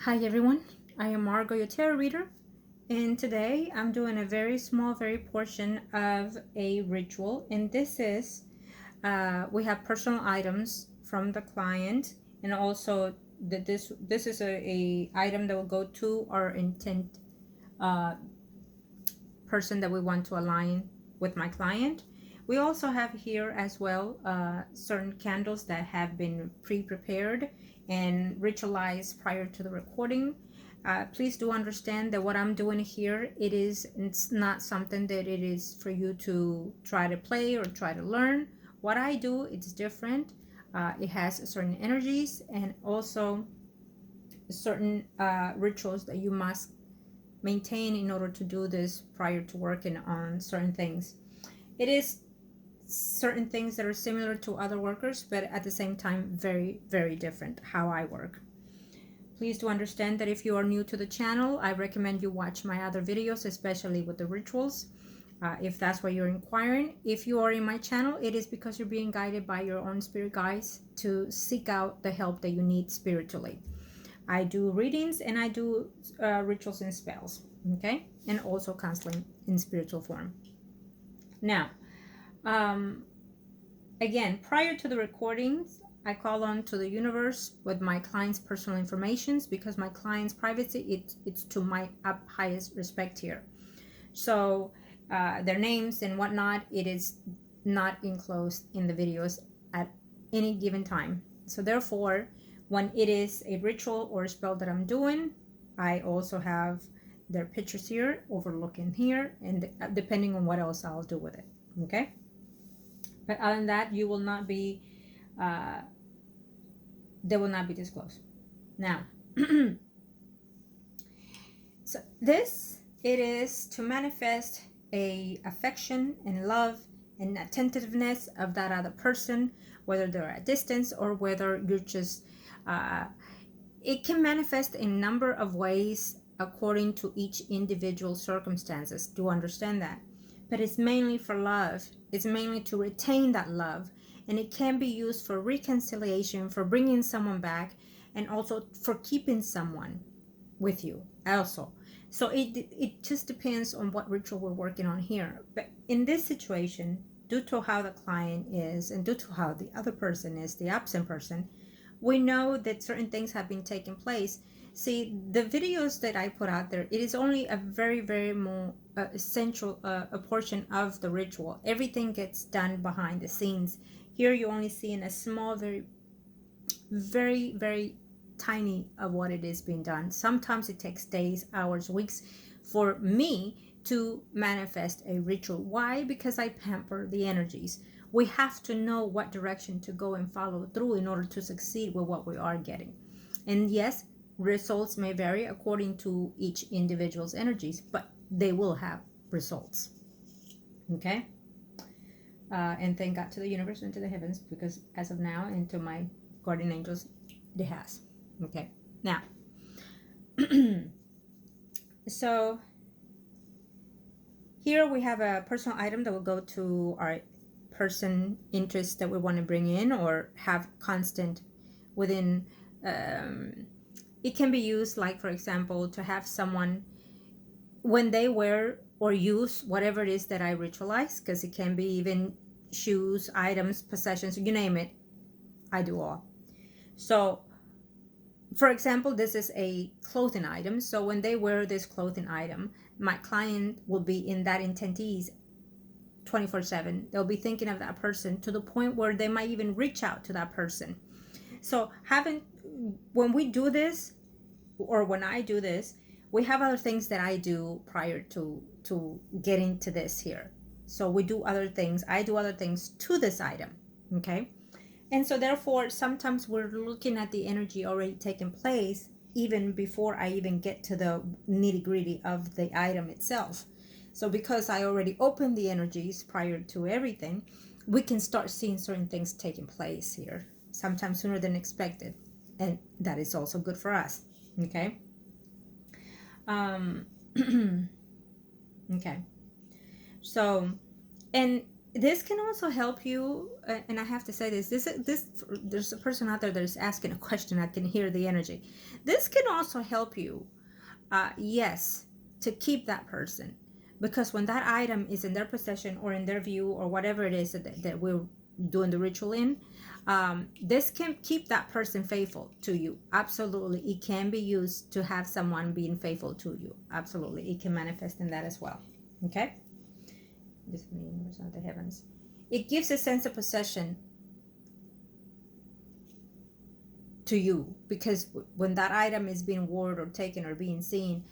Hi everyone, I am Margourtarotreader, and today I'm doing a very small, very portion of a ritual. And this is, we have personal items from the client, and also this is a item that will go to our intent person that we want to align with my client. We also have here as well certain candles that have been pre-prepared and ritualized prior to the recording. Please do understand that what I'm doing here, it's not something that it is for you to try to play or try to learn. What I do, it's different. It has certain energies and also certain rituals that you must maintain in order to do this prior to working on certain things. It is certain things that are similar to other workers, but at the same time very, very different how I work. Please do understand that if you are new to the channel, I recommend you watch my other videos, especially with the rituals, if that's what you're inquiring. If you are in my channel, it is because you're being guided by your own spirit guides to seek out the help that you need spiritually. I do readings and I do rituals and spells, okay? And also counseling in spiritual form. Now, again, prior to the recordings, I call on to the universe with my client's personal informations because my client's privacy, it's to my highest respect here. So their names and whatnot, it is not enclosed in the videos at any given time. So therefore, when it is a ritual or a spell that I'm doing, I also have their pictures here, overlooking here, and depending on what else I'll do with it, okay? But other than that, you will not be, they will not be disclosed. Now, so this, it is to manifest a affection and love and attentiveness of that other person, whether they're at distance or whether you're just it can manifest in a number of ways according to each individual circumstances. Do understand that? But it's mainly for love. It's mainly to retain that love, and it can be used for reconciliation, for bringing someone back, and also for keeping someone with you also. So it just depends on what ritual we're working on here. But in this situation, due to how the client is and due to how the other person is, the absent person, we know that certain things have been taking place. See, the videos that I put out there, it is only a very, very more essential a portion of the ritual. Everything gets done behind the scenes. Here you only see in a small, very, very, very tiny of what it is being done. Sometimes it takes days, hours, weeks for me to manifest a ritual. Why? Because I pamper the energies. We have to know what direction to go and follow through in order to succeed with what we are getting. And yes, results may vary according to each individual's energies, but they will have results. Okay? And thank God to the universe and to the heavens, because as of now, and to my guardian angels, it has. Okay? Now, so here we have a personal item that will go to our person interest that we want to bring in or have constant within. It can be used, like for example, to have someone when they wear or use whatever it is that I ritualize, because it can be even shoes, items, possessions, you name it, I do all. So for example, this is a clothing item. So when they wear this clothing item, my client will be in that intentees 24/7. They'll be thinking of that person to the point where they might even reach out to that person. So when we do this, or when I do this, we have other things that I do prior to getting to this here. So we do other things. I do other things to this item. Okay. And so therefore, sometimes we're looking at the energy already taking place even before I even get to the nitty gritty of the item itself. So because I already opened the energies prior to everything, we can start seeing certain things taking place here, sometimes sooner than expected. And that is also good for us. Okay. Okay. So, and this can also help you, and I have to say this there's a person out there that is asking a question. I can hear the energy. This can also help you, yes, to keep that person, because when that item is in their possession or in their view or whatever it is that we're doing the ritual in, this can keep that person faithful to you. Absolutely, it can be used to have someone being faithful to you. Absolutely, it can manifest in that as well. Okay. This means not the heavens. It gives a sense of possession to you, because when that item is being worn or taken or being seen,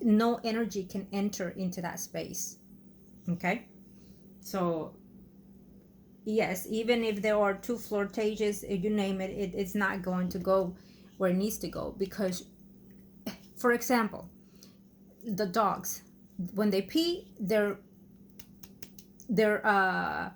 no energy can enter into that space. Okay, so yes, even if there are two floor stages, you name it, it's not going to go where it needs to go. Because, for example, the dogs, when they pee, they're oh,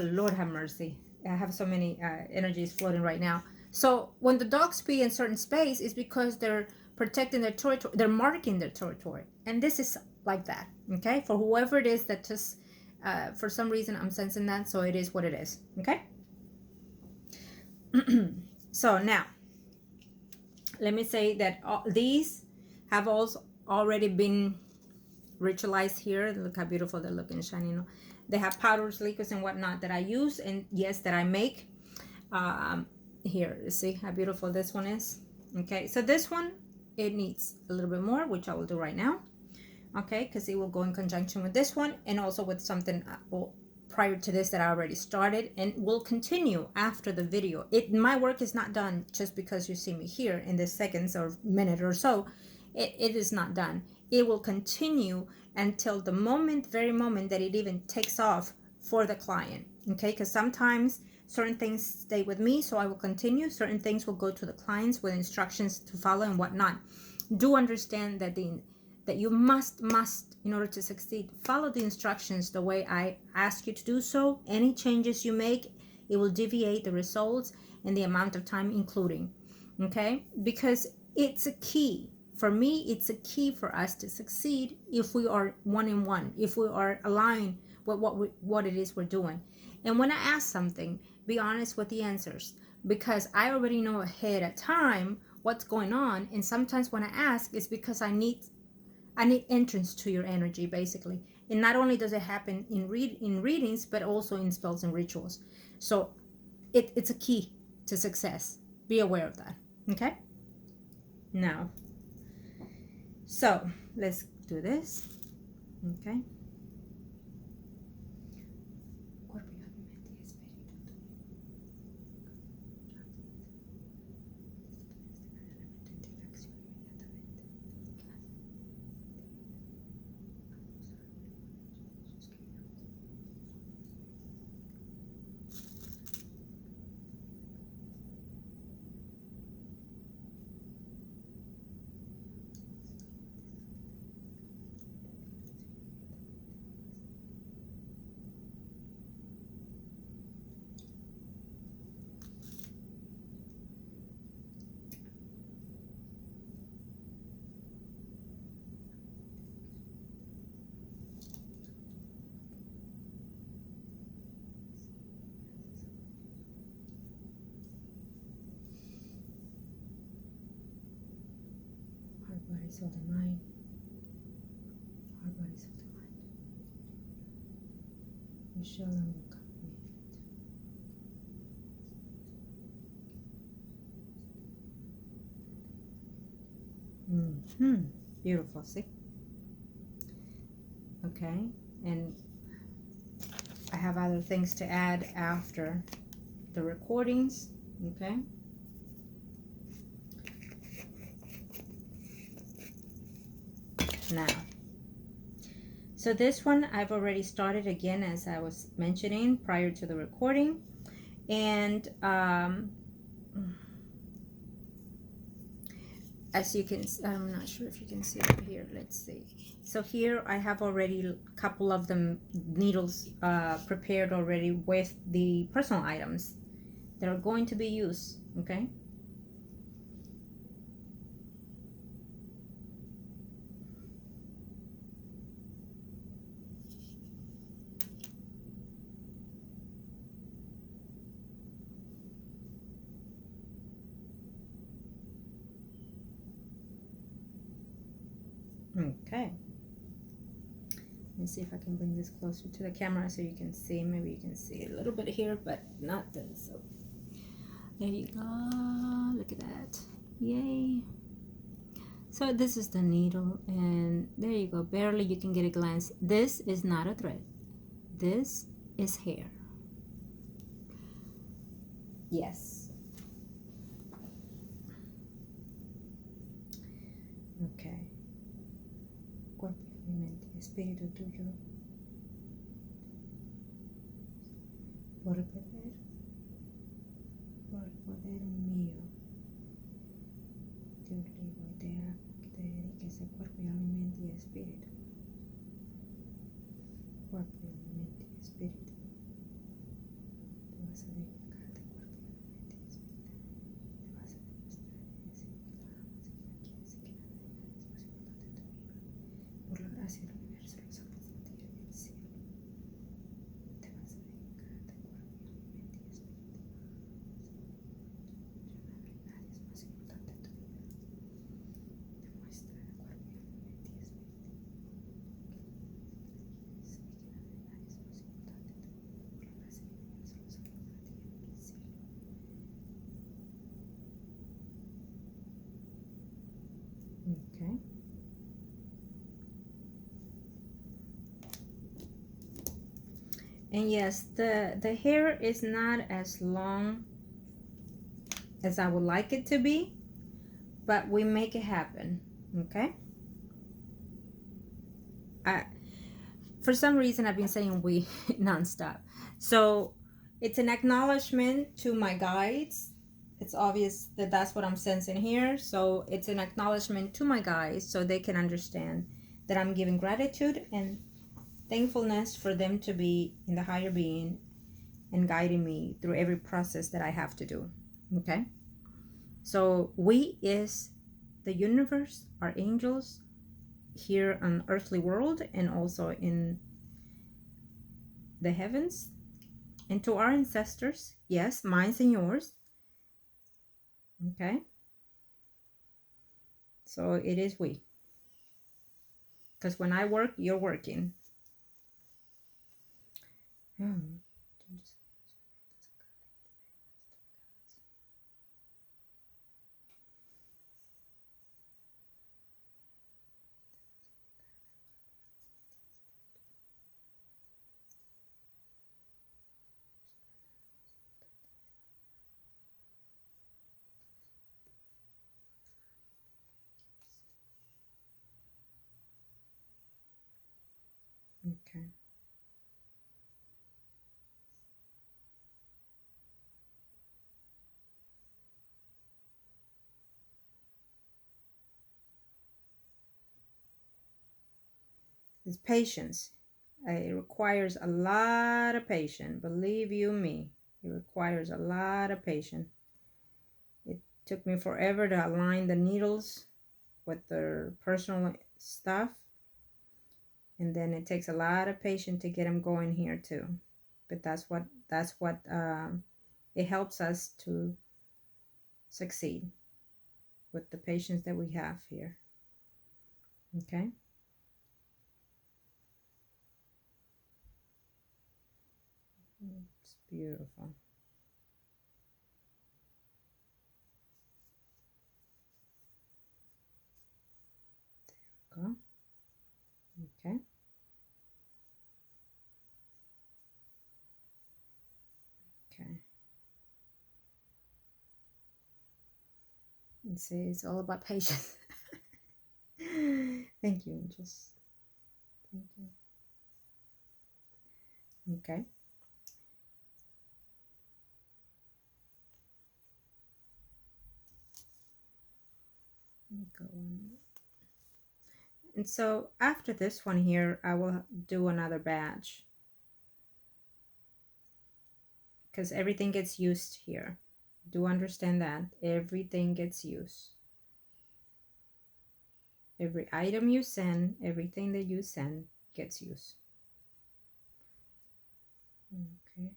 Lord have mercy, I have so many energies floating right now. So when the dogs pee in certain space, it's because they're protecting their territory, they're marking their territory, and this is like that. Okay, for whoever it is that just for some reason I'm sensing that, so it is what it is. Okay. So now let me say that these have also already been ritualized here. Look how beautiful they look and shiny. You know, they have powders, liquids, and whatnot that I use, and yes, that I make. Here, see how beautiful this one is. Okay, so this one, it needs a little bit more, which I will do right now. Okay, because it will go in conjunction with this one, and also with something prior to this that I already started, and will continue after the video. My work is not done just because you see me here in the seconds or minute or so. It is not done. It will continue until the very moment that it even takes off for the client. Okay, because sometimes certain things stay with me, so I will continue. Certain things will go to the clients with instructions to follow and whatnot. Do understand that that you must, in order to succeed, follow the instructions the way I ask you to do so. Any changes you make, it will deviate the results and the amount of time including. Okay, because it's a key. For me, it's a key for us to succeed if we are one in one, if we are aligned with what it is we're doing. And when I ask something, be honest with the answers, because I already know ahead of time what's going on. And sometimes when I ask, it's because I need entrance to your energy, basically. And not only does it happen in readings, but also in spells and rituals. So it's a key to success. Be aware of that. Okay? Now, so let's do this. Okay. Body, soul, and mind. Heart, body, soul, and mind. Michelle and will come with. Beautiful. See? Okay. And I have other things to add after the recordings. Okay. Now, so this one I've already started again, as I was mentioning prior to the recording, and as you can, I'm not sure if you can see it here. Let's see. So here I have already a couple of them needles prepared already with the personal items that are going to be used. Okay. Okay. Let me see if I can bring this closer to the camera so you can see. Maybe you can see a little bit here, but not then. So there you go. Look at that. Yay. So this is the needle, and there you go. Barely you can get a glance. This is not a thread. This is hair. Yes. Okay. Cuerpo, mi mente, espíritu tuyo. Por el poder mío. Te obligo y te hago que te dediques a cuerpo, y a mi mente y espíritu. Cuerpo, y a mi mente y espíritu. Te vas a dedicarte a cuerpo, y a mi mente y espíritu. Te vas a demostrar y decir que la amas y que la quieres y que la dedicas es más importante de tu vida. Por la gracia del universo, los ángeles, la tierra y el cielo. Te vas a dedicarte a cuerpo, y a mi mente y espíritu. Nadie es más importante en tu vida. Demuestra el cuerpo, y a mi mente y espíritu. Okay. And yes, the hair is not as long as I would like it to be, but we make it happen. Okay. For some reason I've been saying we nonstop. So it's an acknowledgement to my guides. It's obvious that that's what I'm sensing here. So it's an acknowledgement to my guides so they can understand that I'm giving gratitude and thankfulness for them to be in the higher being and guiding me through every process that I have to do. Okay? So we is the universe, our angels here on earthly world and also in the heavens, and to our ancestors, yes, mine and yours. Okay? So it is we. Because when I work, you're working. Okay. It's patience. It requires a lot of patience. Believe you me, it requires a lot of patience. It took me forever to align the needles with their personal stuff. And then it takes a lot of patience to get them going here too. But that's what it helps us to succeed with the patience that we have here. Okay. It's beautiful. There we go. Okay. Okay. And see, it's all about patience. Thank you. Just thank you. Okay. Go on. And so after this one here, I will do another batch because everything gets used here. Do understand that everything gets used. Every item you send, everything that you send gets used. Okay.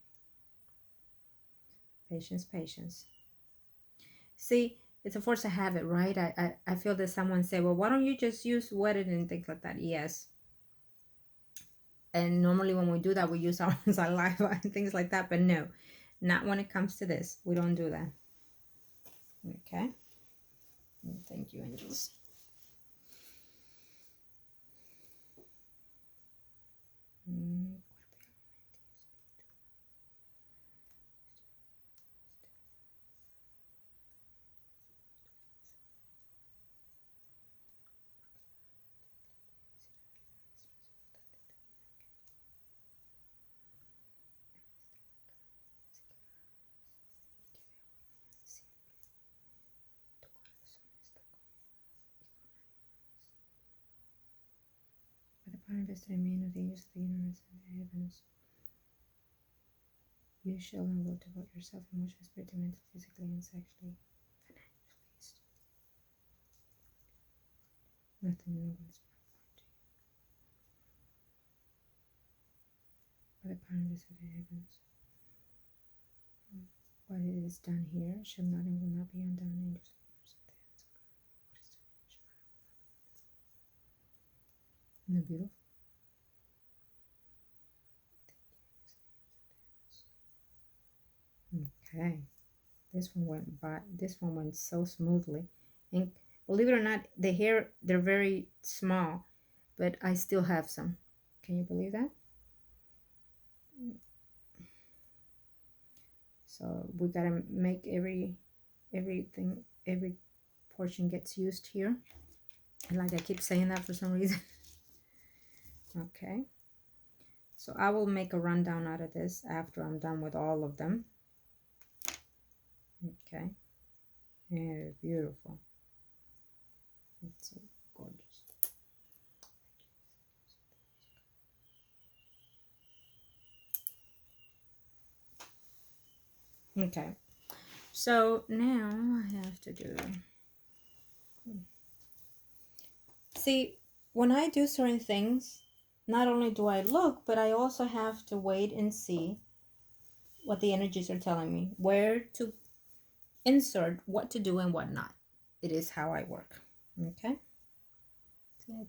Patience, patience. See, it's a force of habit, right? I feel that someone say, well, why don't you just use wedded and things like that? Yes. And normally when we do that, we use our saliva and things like that, but no, not when it comes to this. We don't do that. Okay. Thank you, angels. By the power invested in me and of the angels of the universe and the heavens, you shall and will devote yourself emotionally, spiritually, mentally, physically, and sexually. Nothing and no one is more important to you. By the power invested in the heavens, what it is done here shall not and will not be undone. Angels of the universe and the heavens of God. What is done here shall not and will not be undone. Isn't that beautiful? Okay, this one went so smoothly, and believe it or not, the hair, they're very small, but I still have some. Can you believe that? So we gotta make every portion gets used here, and like I keep saying that for some reason. Okay, so I will make a rundown out of this after I'm done with all of them. Okay, yeah, beautiful. It's so gorgeous. Okay, so now I have to do, see, when I do certain things, not only do I look, but I also have to wait and see what the energies are telling me, where to insert, what to do and what not. It is how I work. Okay.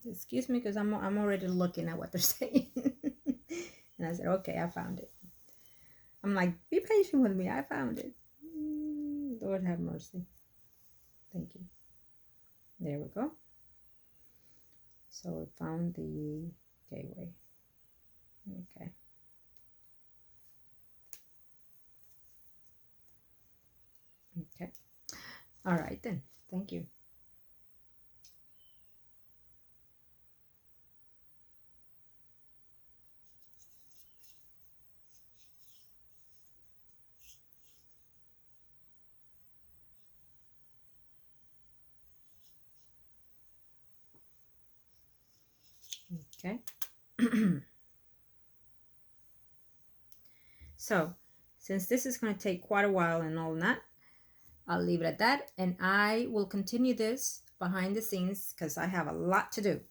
Excuse me, because I'm already looking at what they're saying. And I said, okay, I found it. I'm like, be patient with me. I found it. Lord have mercy. Thank you. There we go. So we found the gateway. Okay. Okay. All right then. Thank you. Okay. So, since this is going to take quite a while and all that, I'll leave it at that. And I will continue this behind the scenes because I have a lot to do.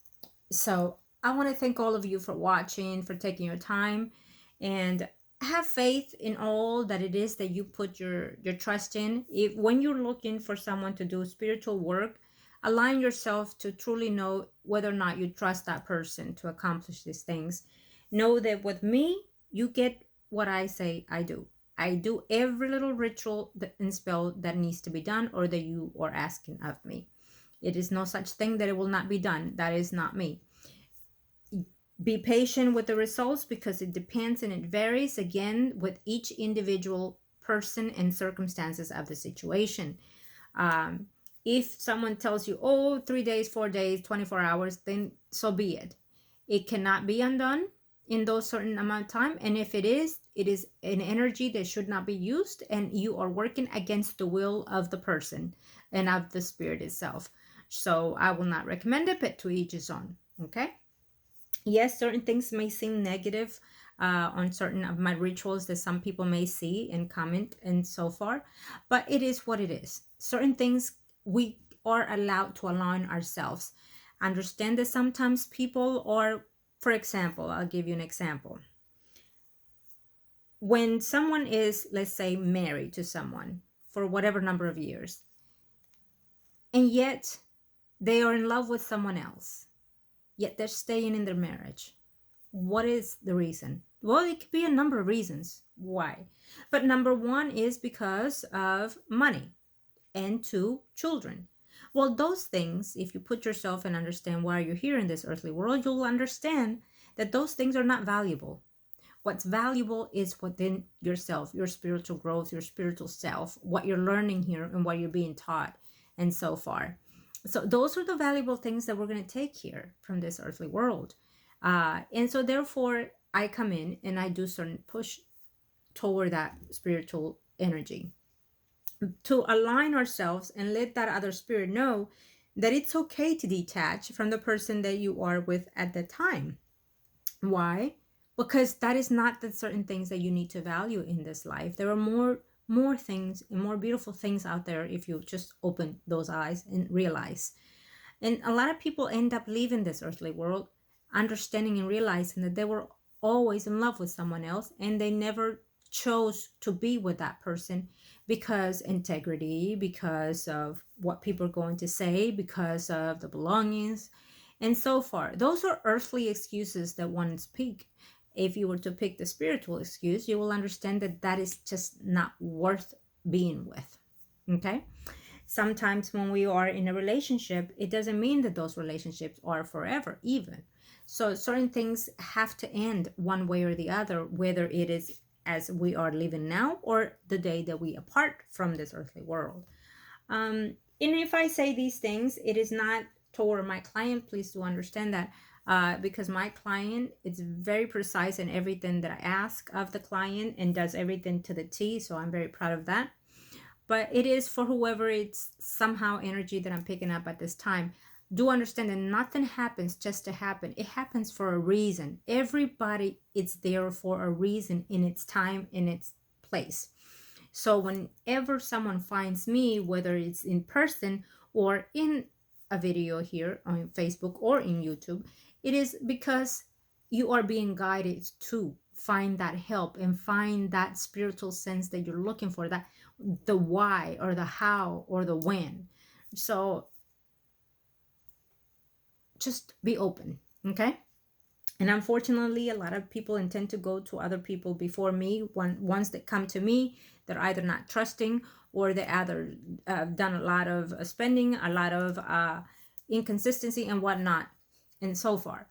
So, I want to thank all of you for watching, for taking your time, and have faith in all that it is that you put your trust in. If when you're looking for someone to do spiritual work, align yourself to truly know whether or not you trust that person to accomplish these things. Know that with me, you get what I say I do. I do every little ritual and spell that needs to be done or that you are asking of me. It is no such thing that it will not be done. That is not me. Be patient with the results because it depends and it varies again with each individual person and circumstances of the situation. If someone tells you, oh, 3 days, 4 days, 24 hours, then so be it. It cannot be undone in those certain amount of time. And if it is an energy that should not be used, and you are working against the will of the person and of the spirit itself. So I will not recommend it, but to each his own. Okay. Yes, certain things may seem negative on certain of my rituals that some people may see and comment and so far, but it is what it is. Certain things we are allowed to align ourselves. Understand that sometimes people are, for example, I'll give you an example. When someone is, let's say, married to someone for whatever number of years, and yet they are in love with someone else, yet they're staying in their marriage. What is the reason? Well, it could be a number of reasons why. But number one is because of money, and two, children. Well, those things, if you put yourself and understand why you're here in this earthly world, you'll understand that those things are not valuable. What's valuable is within yourself, your spiritual growth, your spiritual self, what you're learning here and what you're being taught, and so far. So those are the valuable things that we're going to take here from this earthly world. And so therefore, I come in and I do certain push toward that spiritual energy to align ourselves and let that other spirit know that it's okay to detach from the person that you are with at the time. Why? Because that is not the certain things that you need to value in this life. There are more things and more beautiful things out there if you just open those eyes and realize. And a lot of people end up leaving this earthly world understanding and realizing that they were always in love with someone else and they never chose to be with that person because integrity, because of what people are going to say, because of the belongings, and so far. Those are earthly excuses that one speak. If you were to pick the spiritual excuse, you will understand that that is just not worth being with. Okay? Sometimes when we are in a relationship, it doesn't mean that those relationships are forever, even. So certain things have to end one way or the other, whether it is as we are living now or the day that we apart from this earthly world. And if I say these things, it is not toward my client. Please do understand that. Because my client is very precise in everything that I ask of the client and does everything to the T. So I'm very proud of that. But it is for whoever it's somehow energy that I'm picking up at this time. Do understand that nothing happens just to happen. It happens for a reason. Everybody is there for a reason in its time, in its place. So whenever someone finds me, whether it's in person or in a video here on Facebook or in YouTube, it is because you are being guided to find that help and find that spiritual sense that you're looking for, that the why or the how or the when. So just be open, okay? And unfortunately, a lot of people intend to go to other people before me. Once they come to me, they're either not trusting or they either done a lot of spending, a lot of inconsistency and whatnot, and so far.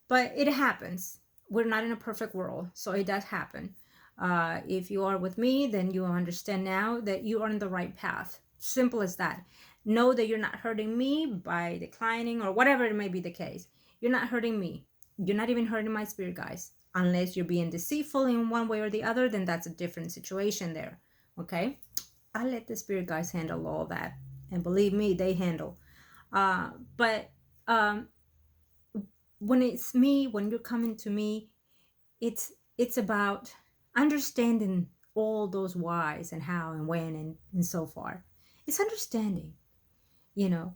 But it happens. We're not in a perfect world, so it does happen. If you are with me, then you understand now that you are on the right path. Simple as that. Know that you're not hurting me by declining or whatever it may be the case. You're not hurting me. You're not even hurting my spirit guides. Unless you're being deceitful in one way or the other, then that's a different situation there. Okay? I let the spirit guides handle all that. And believe me, they handle. But when it's me, when you're coming to me, it's about understanding all those whys and how and when and so far. It's understanding, you know.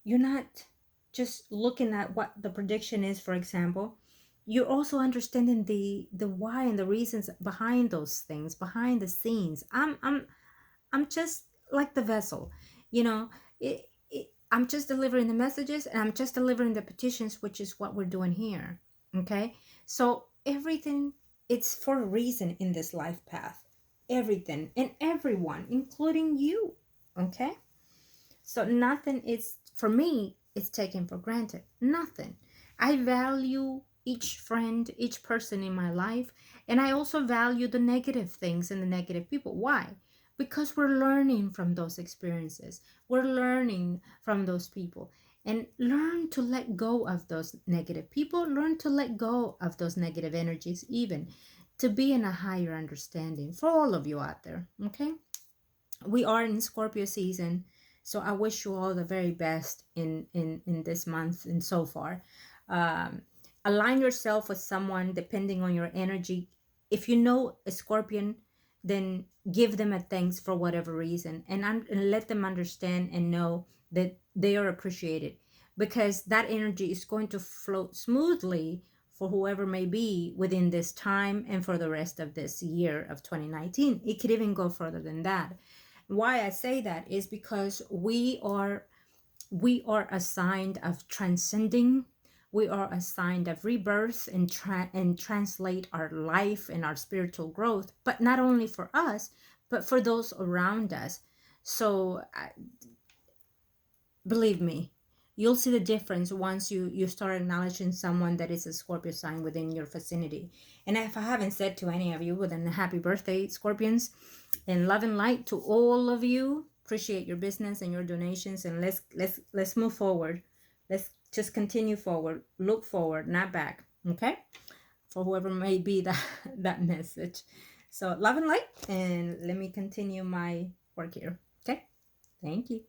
You're not just looking at what the prediction is, for example. You're also understanding the why and the reasons behind those things, behind the scenes. I'm just like the vessel, you know. I'm just delivering the messages and I'm just delivering the petitions, which is what we're doing here. Okay, so everything, it's for a reason in this life path. Everything and everyone, including you. Okay, so nothing is, for me, it's taken for granted. Nothing. I value each friend, each person in my life, and I also value the negative things and the negative people. Why? Because we're learning from those experiences. We're learning from those people. And learn to let go of those negative people. Learn to let go of those negative energies, even to be in a higher understanding for all of you out there. Okay? We are in Scorpio season. So I wish you all the very best in this month and so far. Align yourself with someone depending on your energy. If you know a Scorpion, then give them a thanks for whatever reason and let them understand and know that they are appreciated, because that energy is going to float smoothly for whoever may be within this time and for the rest of this year of 2019. It could even go further than that. Why I say that is because we are assigned of transcending. We are assigned of rebirth and translate our life and our spiritual growth, but not only for us, but for those around us. So believe me, you'll see the difference once you start acknowledging someone that is a Scorpio sign within your vicinity. And if I haven't said to any of you, well, then happy birthday, Scorpions, and love and light to all of you. Appreciate your business and your donations, and let's move forward. Let's just continue forward, look forward, not back. Okay, for whoever may be that that message. So love and light, and let me continue my work here. Okay, thank you.